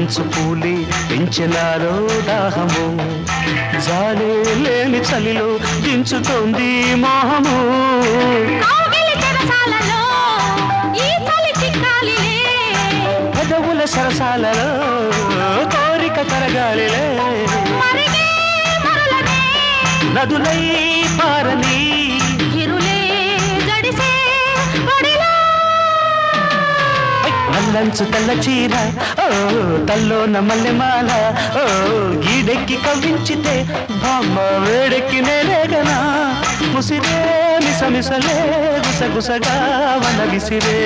మంచు పూలి పెంచెనాలో దాహము జాలే లేని చలిలో దించుతోంది మోహము పెదవుల సరసాలలో కోరిక కరగాలిలే నదులై పారని నల్లంచు తెల్ల చీర ఓ తల్లోన మల్లెమాల ఓ గీడెక్కి కవ్వించితే బామ్మ వేడెక్కి నేరేగనా ముసిరే మిసమిసలే గుసగుసగా వన విసిరే